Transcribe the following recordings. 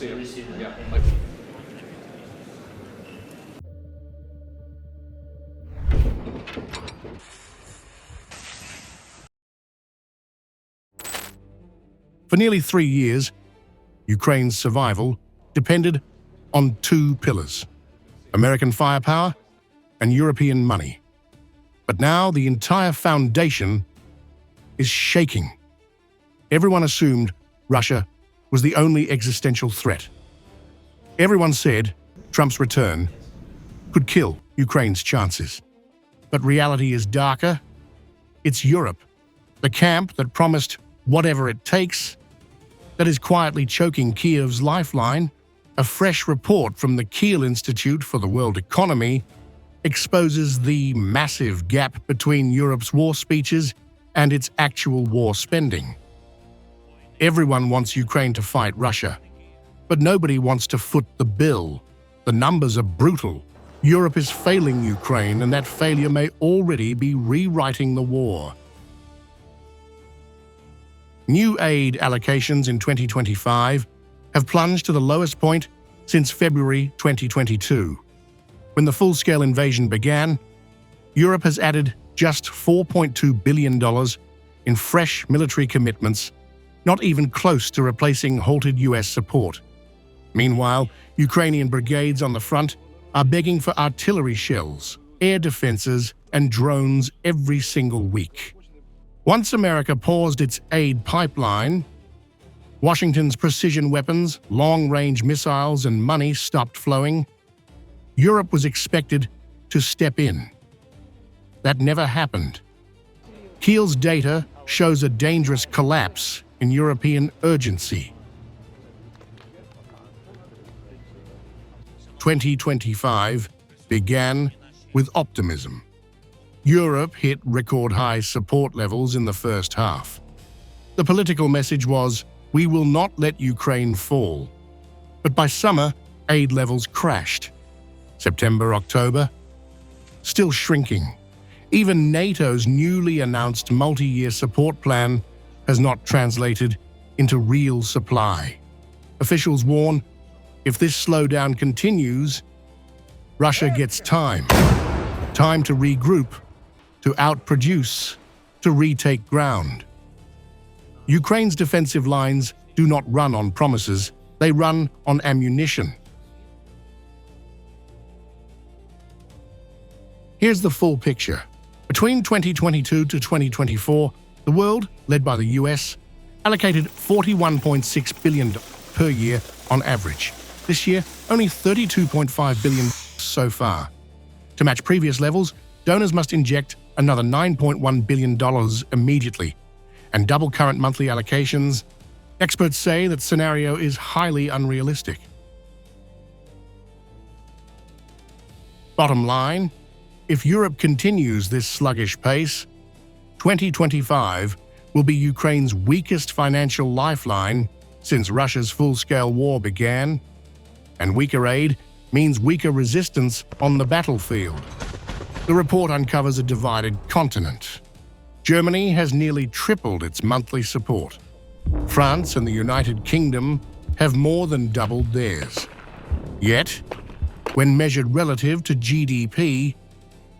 See you. Receive it. Yeah. Thank you. For nearly 3 years, Ukraine's survival depended on two pillars: American firepower and European money. But now the entire foundation is shaking. Everyone assumed Russia was the only existential threat. Everyone said Trump's return could kill Ukraine's chances. But reality is darker. It's Europe, the camp that promised whatever it takes, that is quietly choking Kiev's lifeline. A fresh report from the Kiel Institute for the World Economy exposes the massive gap between Europe's war speeches and its actual war spending. Everyone wants Ukraine to fight Russia, but nobody wants to foot the bill. The numbers are brutal. Europe is failing Ukraine, and that failure may already be rewriting the war. New aid allocations in 2025 have plunged to the lowest point since February 2022. When the full-scale invasion began, Europe has added just $4.2 billion in fresh military commitments, not even close to replacing halted US support. Meanwhile, Ukrainian brigades on the front are begging for artillery shells, air defenses, and drones every single week. Once America paused its aid pipeline, Washington's precision weapons, long-range missiles, and money stopped flowing. Europe was expected to step in. That never happened. Kiel's data shows a dangerous collapse in European urgency. 2025 began with optimism. Europe hit record-high support levels in the first half. The political message was, "We will not let Ukraine fall." But by summer, aid levels crashed. September, October, still shrinking. Even NATO's newly announced multi-year support plan has not translated into real supply. Officials warn, if this slowdown continues, Russia gets time. Time to regroup, to outproduce, to retake ground. Ukraine's defensive lines do not run on promises, they run on ammunition. Here's the full picture. Between 2022 to 2024, the world, led by the US, allocated $41.6 billion per year on average. This year, only $32.5 billion so far. To match previous levels, donors must inject another $9.1 billion immediately, and double current monthly allocations. Experts say that scenario is highly unrealistic. Bottom line, if Europe continues this sluggish pace, 2025 will be Ukraine's weakest financial lifeline since Russia's full-scale war began, and weaker aid means weaker resistance on the battlefield. The report uncovers a divided continent. Germany has nearly tripled its monthly support. France and the United Kingdom have more than doubled theirs. Yet, when measured relative to GDP,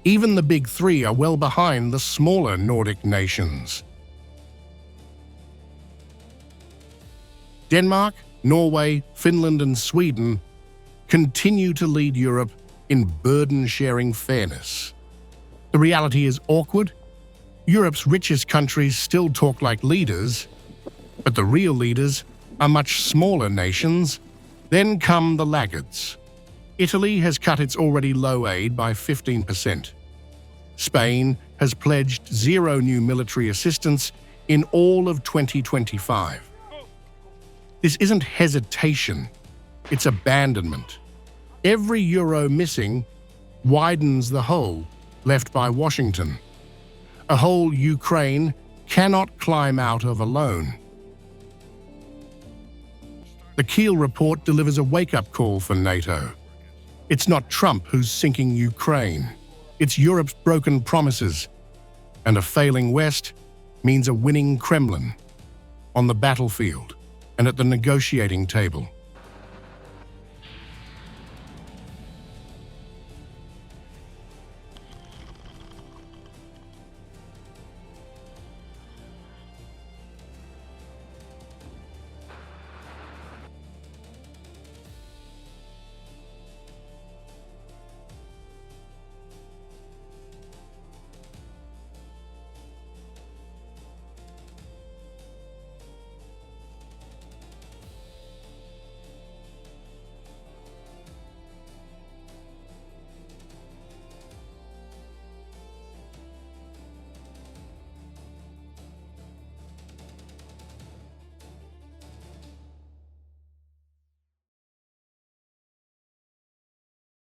even the big three are well behind the smaller Nordic nations. Denmark, Norway, Finland, and Sweden continue to lead Europe in burden-sharing fairness. The reality is awkward. Europe's richest countries still talk like leaders, but the real leaders are much smaller nations. Then come the laggards. Italy has cut its already low aid by 15%. Spain has pledged zero new military assistance in all of 2025. This isn't hesitation, it's abandonment. Every euro missing widens the hole left by Washington, a hole Ukraine cannot climb out of alone. The Kiel report delivers a wake-up call for NATO. It's not Trump who's sinking Ukraine. It's Europe's broken promises. And a failing West means a winning Kremlin on the battlefield and at the negotiating table.